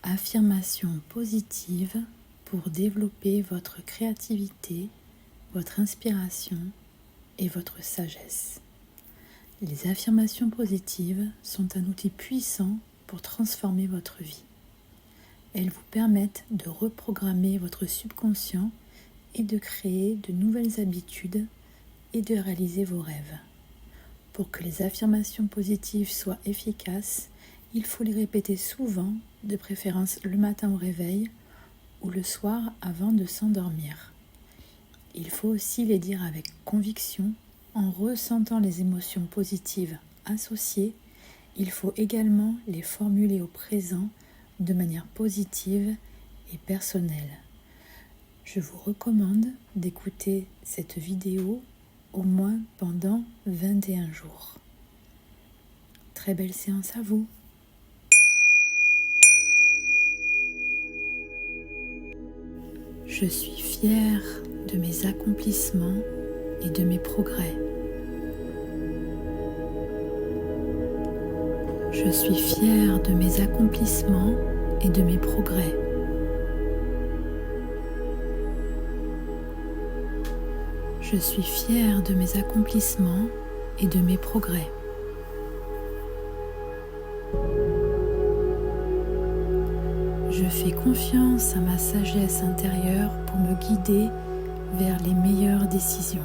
Affirmations positives pour développer votre créativité, votre inspiration et votre sagesse. Les affirmations positives sont un outil puissant pour transformer votre vie. Elles vous permettent de reprogrammer votre subconscient et de créer de nouvelles habitudes et de réaliser vos rêves. Pour que les affirmations positives soient efficaces, il faut les répéter souvent, de préférence le matin au réveil ou le soir avant de s'endormir. Il faut aussi les dire avec conviction, en ressentant les émotions positives associées. Il faut également les formuler au présent de manière positive et personnelle. Je vous recommande d'écouter cette vidéo au moins pendant 21 jours. Très belle séance à vous. Je suis fière de mes accomplissements et de mes progrès. Je suis fière de mes accomplissements et de mes progrès. Je suis fière de mes accomplissements et de mes progrès. Je fais confiance à ma sagesse intérieure pour me guider vers les meilleures décisions.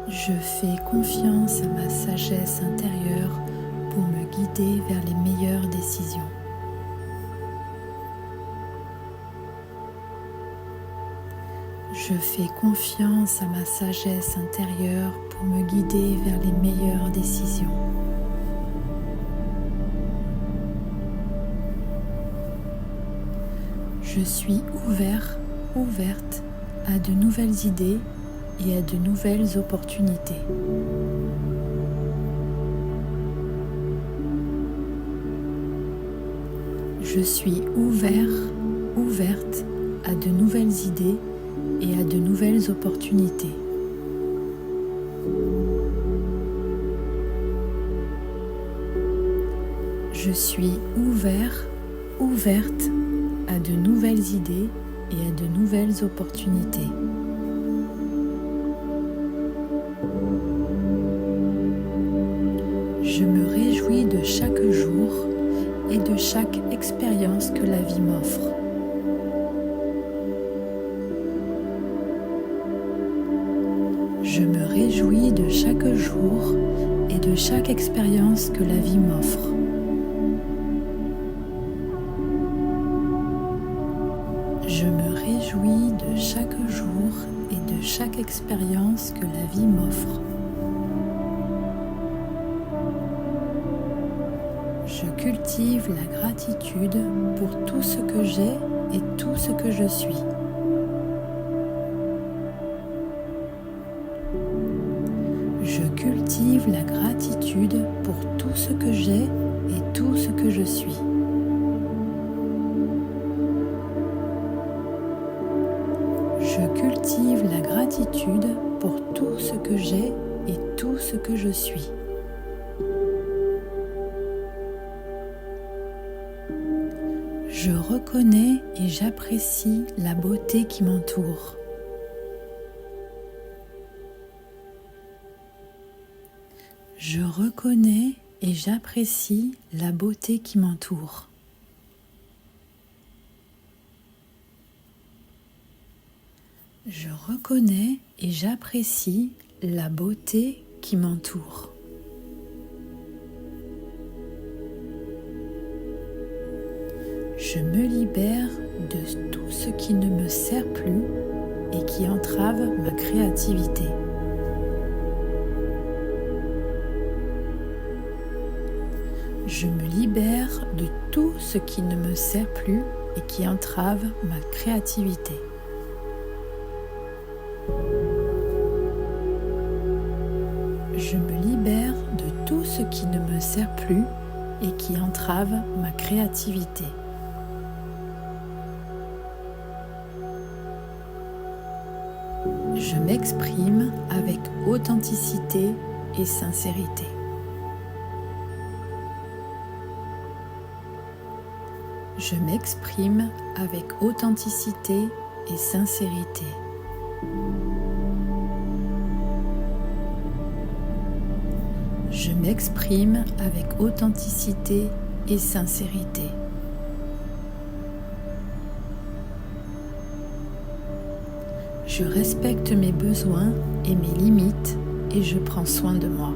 Je fais confiance à ma sagesse intérieure pour me guider vers les meilleures décisions. Je fais confiance à ma sagesse intérieure pour me guider vers les meilleures décisions. Je suis ouverte à de nouvelles idées et à de nouvelles opportunités. Je suis ouverte à de nouvelles idées et à de nouvelles opportunités. Je suis ouverte à de nouvelles idées et à de nouvelles opportunités. Je me réjouis de chaque jour et de chaque expérience que la vie m'offre. Je me réjouis de chaque jour et de chaque expérience que la vie m'offre. Je me réjouis de chaque jour et de chaque expérience que la vie m'offre. Je cultive la gratitude pour tout ce que j'ai et tout ce que je suis. Je cultive la gratitude pour tout ce que j'ai et tout ce que je suis. Je cultive la gratitude pour tout ce que j'ai et tout ce que je suis. Je reconnais et j'apprécie la beauté qui m'entoure. Je reconnais et j'apprécie la beauté qui m'entoure. Je reconnais et j'apprécie la beauté qui m'entoure. Je me libère de tout ce qui ne me sert plus et qui entrave ma créativité. Je me libère de tout ce qui ne me sert plus et qui entrave ma créativité. Je me libère de tout ce qui ne me sert plus et qui entrave ma créativité. Je m'exprime avec authenticité et sincérité. Je m'exprime avec authenticité et sincérité. Je m'exprime avec authenticité et sincérité. Je respecte mes besoins et mes limites et je prends soin de moi.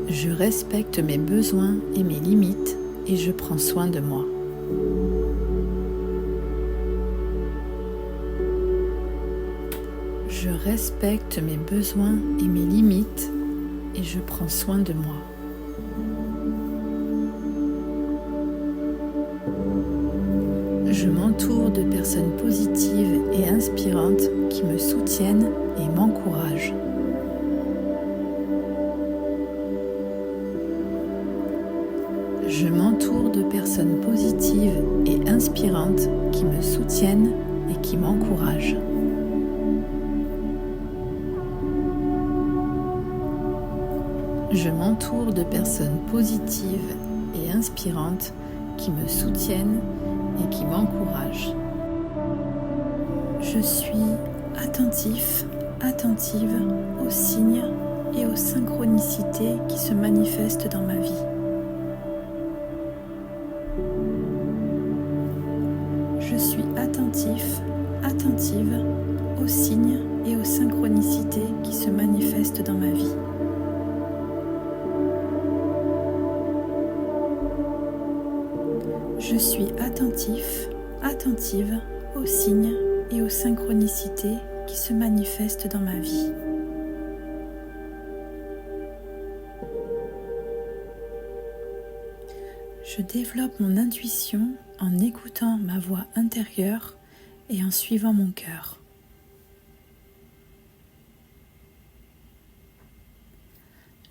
Je respecte mes besoins et mes limites et je prends soin de moi. Je respecte mes besoins et mes limites et je prends soin de moi. Je m'entoure de personnes positives et inspirantes qui me soutiennent et m'encouragent. Je m'entoure de personnes positives et inspirantes qui me soutiennent et qui m'encouragent. Je m'entoure de personnes positives et inspirantes qui me soutiennent et qui m'encouragent. Je suis attentif, attentive aux signes et aux synchronicités qui se manifestent dans ma vie. Je suis attentif, attentive aux signes et aux synchronicités qui se manifestent dans ma vie. Je suis attentif, attentive aux signes et aux synchronicités qui se manifestent dans ma vie. Je développe mon intuition en écoutant ma voix intérieure et en suivant mon cœur.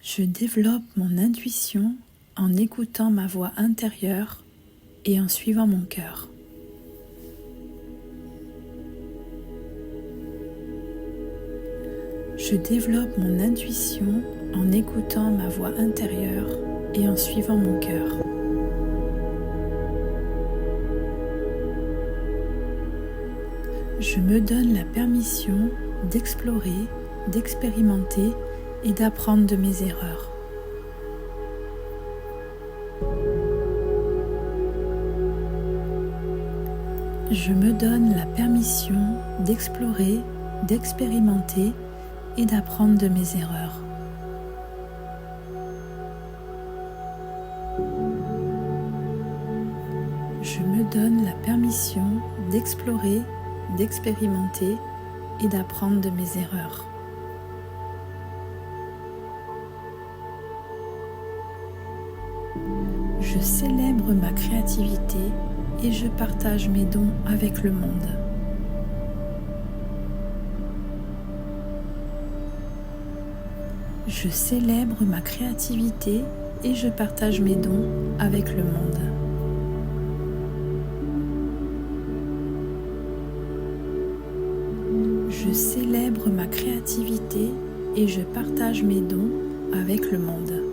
Je développe mon intuition en écoutant ma voix intérieure et en suivant mon cœur. Je développe mon intuition en écoutant ma voix intérieure et en suivant mon cœur. Je me donne la permission d'explorer, d'expérimenter et d'apprendre de mes erreurs. Je me donne la permission d'explorer, d'expérimenter et d'apprendre de mes erreurs. Je me donne la permission d'explorer, d'expérimenter et d'apprendre de mes erreurs. Je célèbre ma créativité et je partage mes dons avec le monde. Je célèbre ma créativité et je partage mes dons avec le monde. Je célèbre ma créativité et je partage mes dons avec le monde.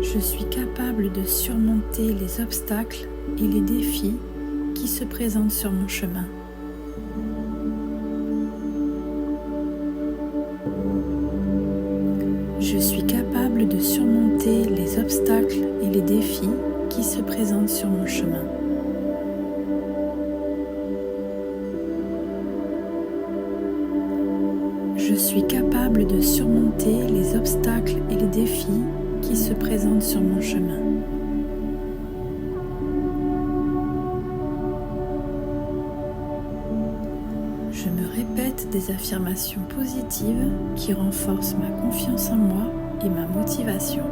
Je suis capable de surmonter les obstacles et les défis qui se présentent sur mon chemin. Je suis capable de surmonter les obstacles et les défis qui se présentent sur mon chemin. Je suis capable de surmonter les obstacles et les défis qui se présentent sur mon chemin. Je me répète des affirmations positives qui renforcent ma confiance en moi et ma motivation.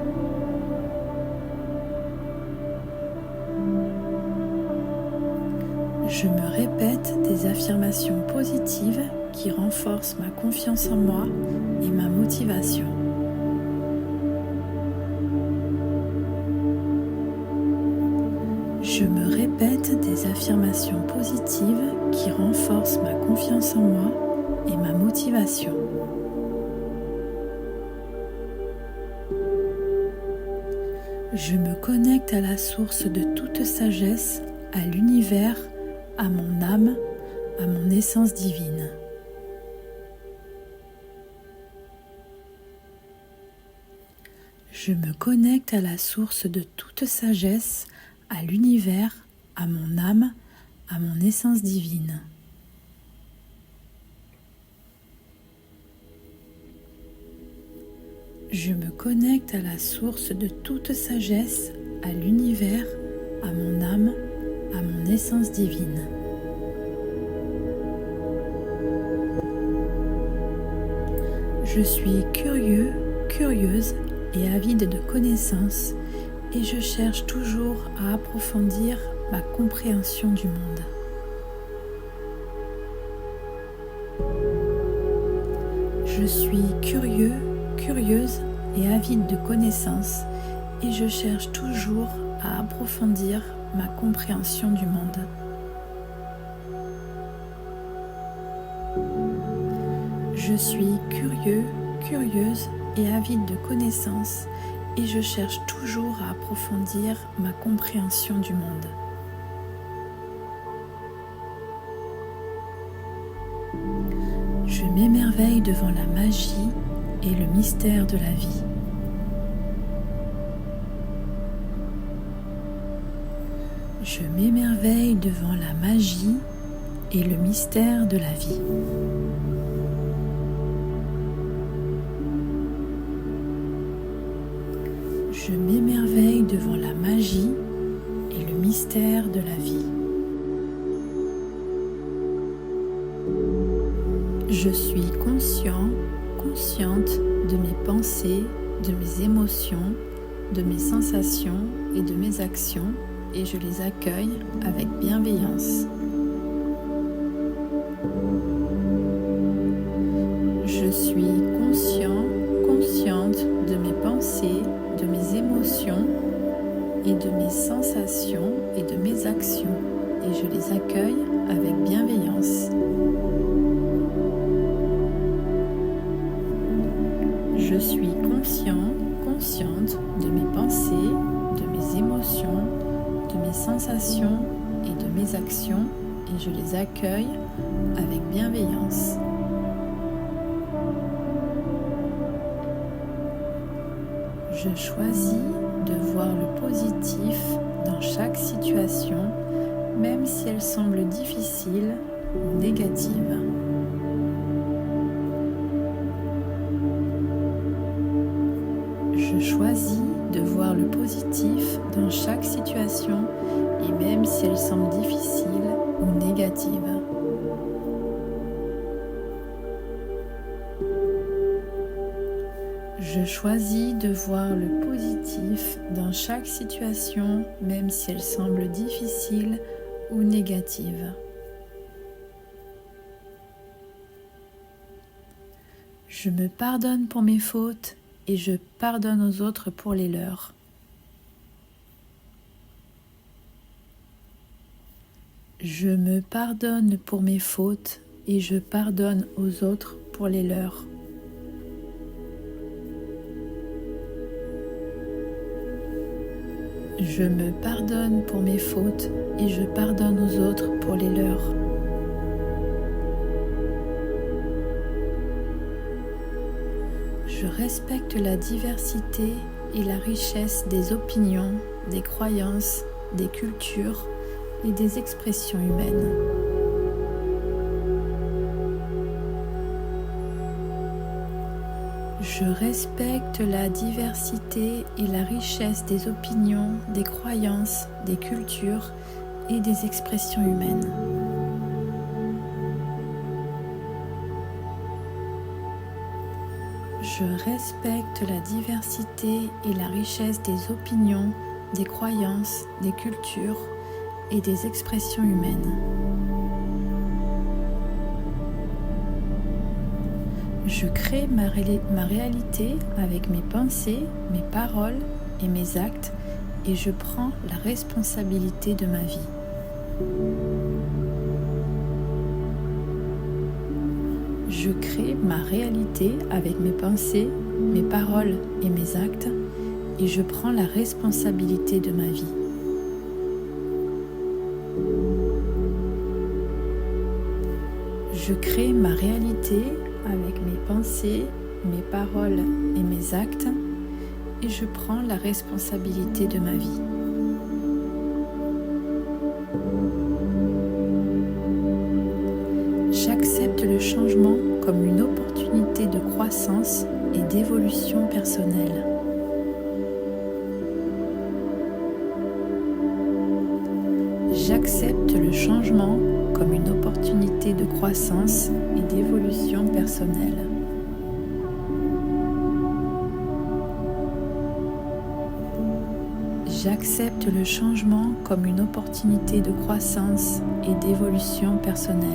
Je me répète des affirmations positives qui renforcent ma confiance en moi et ma motivation. Je me répète des affirmations positives qui renforcent ma confiance en moi et ma motivation. Je me connecte à la source de toute sagesse, à l'univers, à mon âme, à mon essence divine. Je me connecte à la source de toute sagesse, à l'univers, à mon âme, à mon essence divine. Je me connecte à la source de toute sagesse, à l'univers, à mon âme, à mon essence divine. Je suis curieux, curieuse et avide de connaissances et je cherche toujours à approfondir ma compréhension du monde. Je suis curieux, curieuse et avide de connaissances et je cherche toujours à approfondir ma compréhension du monde. Je suis curieux, curieuse et avide de connaissances et je cherche toujours à approfondir ma compréhension du monde. Je m'émerveille devant la magie et le mystère de la vie. Je m'émerveille devant la magie et le mystère de la vie. Je m'émerveille devant la magie et le mystère de la vie. Je suis conscient, consciente de mes pensées, de mes émotions, de mes sensations et de mes actions et je les accueille avec bienveillance. Je suis conscient, consciente de mes pensées, de mes émotions et de mes sensations et de mes actions et je les accueille avec bienveillance. Je suis conscient, consciente de mes pensées, de mes émotions, de mes sensations et de mes actions et je les accueille avec bienveillance. Je choisis de voir le positif dans chaque situation, même si elle semble difficile ou négative. Je choisis de voir le positif dans chaque situation et même si elle semble difficile ou négative. Je choisis de voir le positif dans chaque situation, même si elle semble difficile ou négative. Je me pardonne pour mes fautes et je pardonne aux autres pour les leurs. Je me pardonne pour mes fautes et je pardonne aux autres pour les leurs. Je me pardonne pour mes fautes et je pardonne aux autres pour les leurs. Je respecte la diversité et la richesse des opinions, des croyances, des cultures et des expressions humaines. Je respecte la diversité et la richesse des opinions, des croyances, des cultures et des expressions humaines. Je respecte la diversité et la richesse des opinions, des croyances, des cultures et des expressions humaines. Je crée ma réalité avec mes pensées, mes paroles et mes actes et je prends la responsabilité de ma vie. Je Je crée ma réalité avec mes pensées, mes paroles et mes actes et je prends la responsabilité de ma vie. Je crée ma réalité avec mes pensées, mes paroles et mes actes et je prends la responsabilité de ma vie. J'accepte le changement comme une opportunité de croissance et d'évolution personnelle. J'accepte le changement comme une opportunité de croissance et d'évolution personnelle. J'accepte le changement comme une opportunité de croissance et d'évolution personnelle.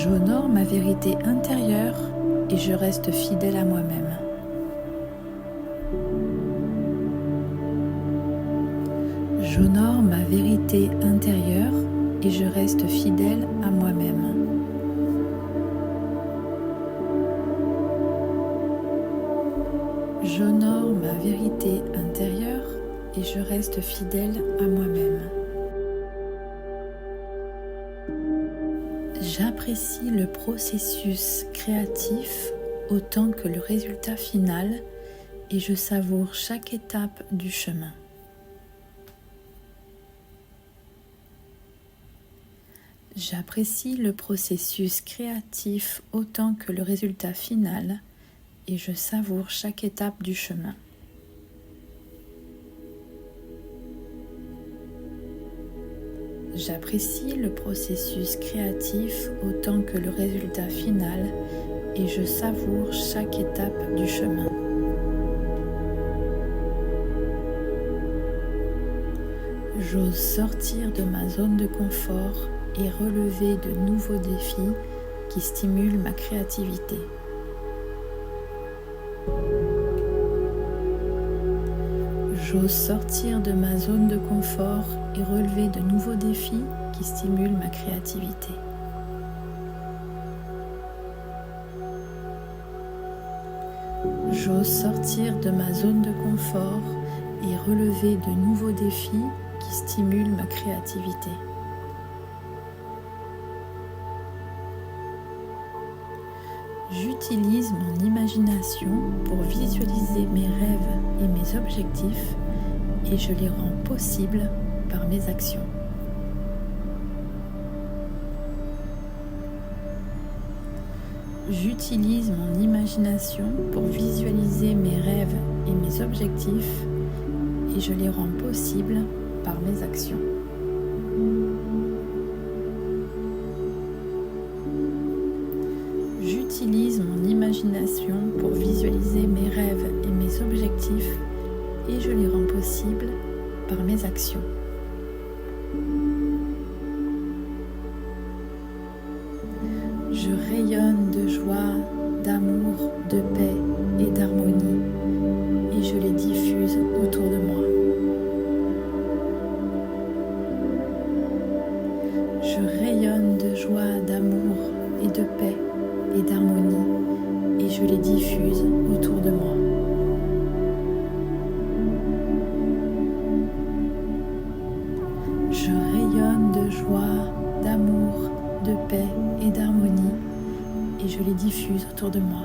J'honore ma vérité intérieure et je reste fidèle à moi-même. J'honore ma vérité intérieure et je reste fidèle à moi-même. J'honore ma vérité intérieure et je reste fidèle à moi-même. J'apprécie le processus créatif autant que le résultat final et je savoure chaque étape du chemin. J'apprécie le processus créatif autant que le résultat final et je savoure chaque étape du chemin. J'apprécie le processus créatif autant que le résultat final et je savoure chaque étape du chemin. J'ose sortir de ma zone de confort et relever de nouveaux défis qui stimulent ma créativité. J'ose sortir de ma zone de confort et relever de nouveaux défis qui stimulent ma créativité. J'ose sortir de ma zone de confort et relever de nouveaux défis qui stimulent ma créativité. J'utilise mon imagination pour visualiser mes rêves et mes objectifs et je les rends possibles par mes actions. J'utilise mon imagination pour visualiser mes rêves et mes objectifs et je les rends possibles par mes actions. J'utilise mon imagination pour visualiser mes rêves et mes objectifs et je les rends possibles par mes actions. Je rayonne de joie, d'amour, de paix et d'harmonie et je les diffuse autour de moi. Je rayonne de joie, d'amour et de paix et d'harmonie et je les diffuse autour de moi. Je rayonne de joie, d'amour, de paix et d'harmonie et je les diffuse autour de moi.